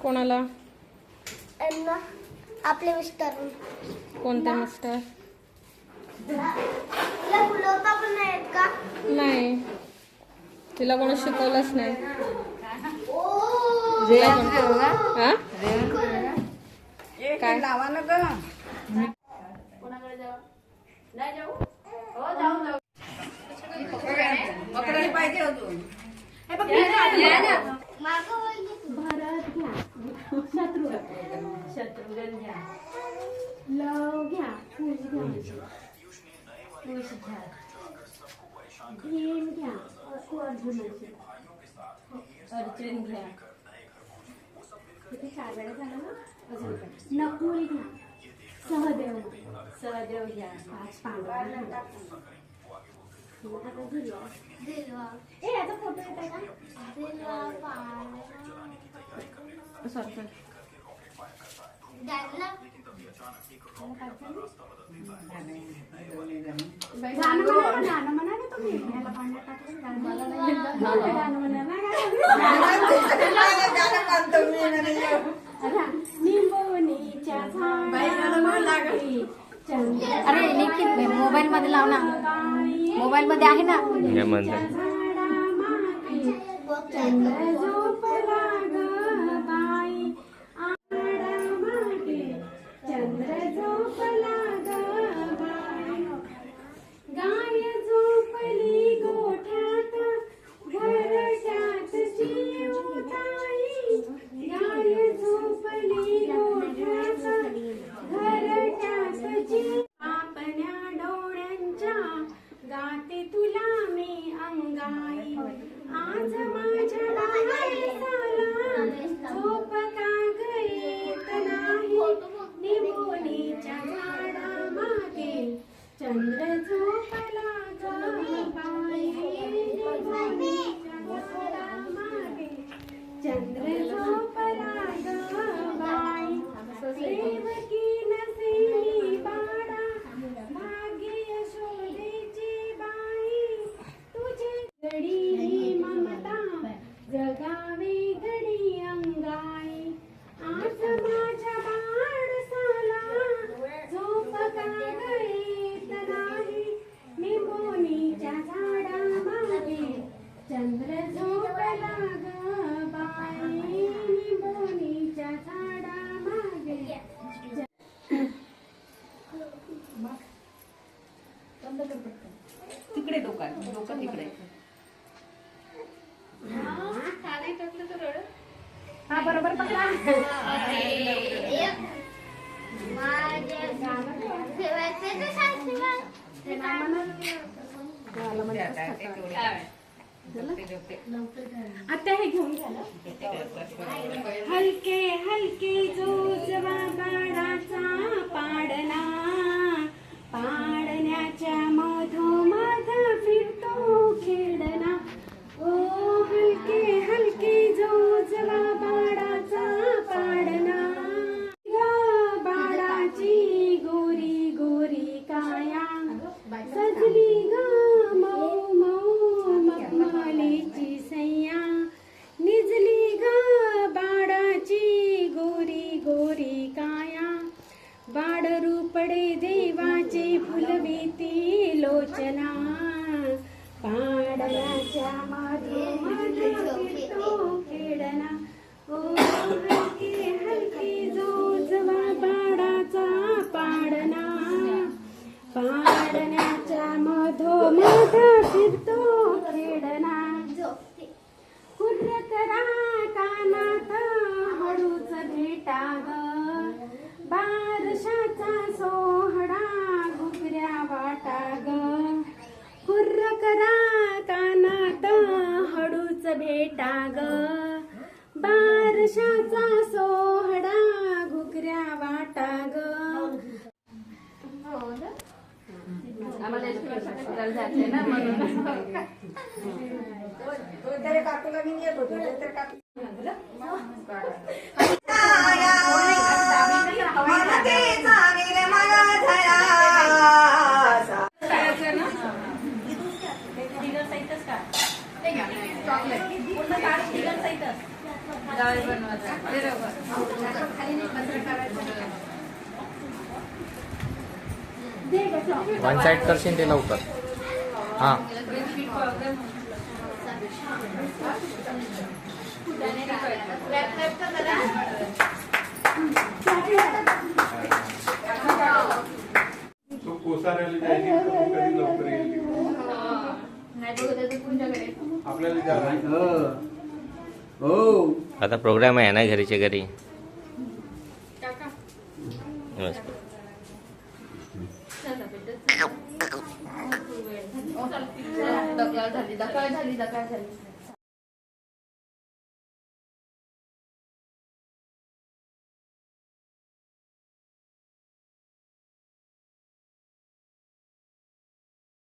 कोणाला? आपले मिस्टर. कोणते मिस्टर? तुला फुलवता पण नाही येत का? नाही, तिला कोणी शिकवलंच नाही. हा? काय लावा ना ग. कोणाकडे जाऊ? नाही जाऊ? हो जाऊ जाऊ. पकडायला पाहिजे अजून. हे बघ या ना. भरत घ्या. शत्रुघ्न घ्या. लव घ्या. कुश घ्या. कुश घ्या. भीम घ्या. अर्जुनाची. अर्जुन घ्या. इथे 4 वेळा झालं ना? अजून नकुल घ्या. सहदेव. सहदेव घ्या. 5 पांडव घ्या. आता दिलवा. ए याचा फोटो येत आहे का? दिलवा सॉरी गाणं म्हणा ना तुम्ही. ह्याला पाण्यात टाकलं गाणं म्हणा ना. निंबोनीच्या झाडामागे अरे निखिल मोबाईल मध्ये लाव ना. मोबाईल मध्ये आहे ना. चंद्र झोपला ग बाई आडामागे. चंद्र झोपला ग बाई. गाय झोपली गोठ्यात घरट्यात चिवताई. गाय झोपली गोठ्यात घरट्यात चिव. आपल्या डोळ्यांच्या गाते तुला मी अंगाई. आज माझ्या डाळीसाला झोप का येत नाही. निंबोनीच्या झाडामागे चंद्र झोपला ग बाई. निंबोनीच्या झाडामागे चंद्र झोपला ग बाई. देवकी नसेली बाळा भाग्य यशोदेची बाई. तुझी घडी ही ममता जगावी घडी अंगाई. आज माझ्या बाळसाला झोप का येत नाही. निंबोनीच्या झाडामागे चंद्र झोपला ग बाई. निंबोनीच्या झाडामागे. तिकडे डोकं तिकडे. हा बरोबर पकडा. आता हे घेऊन झालं. हलके हलके जोजवा बाळाचा पाडला. पाडण्याच्या मधोमध फिरतो खेळला. ओ हलके हलके जोजवा बाळाचा पाडला. बाळाची गोरी गोरी काया सजली ग मऊ मऊ मखमलीची सैया. निजली ग बाळाची गोरी गोरी काया. बाळ रूपडे देवाची फुलविती लोचना. पाडण्याच्या मधोमध फिरतो खेळला. ओ हलके हलके जोजवा बाळाचा पाडला. पाडण्याच्या मधोमध फिरतो खेळला. कुर्र करा कानात हळूच भेटा ग. बारशाचा सोहळा घुगऱ्या वाटा ग. कुर्र करा कानात हळूच भेटा ग. बारशाचा सोहळा घुगऱ्या वाटा ग. आम्हाला जाते ना म्हणून. तरी काकूला मी येत होते. तर काकू वन साइड करशील ते लवकर. हां तो कोसाऱ्याला जायची तर मग कधी लवकर येईल आपल्याला जायचं. आता प्रोग्राम आहे ना घरीच्या घरी. मस्त. दकाळ झाली.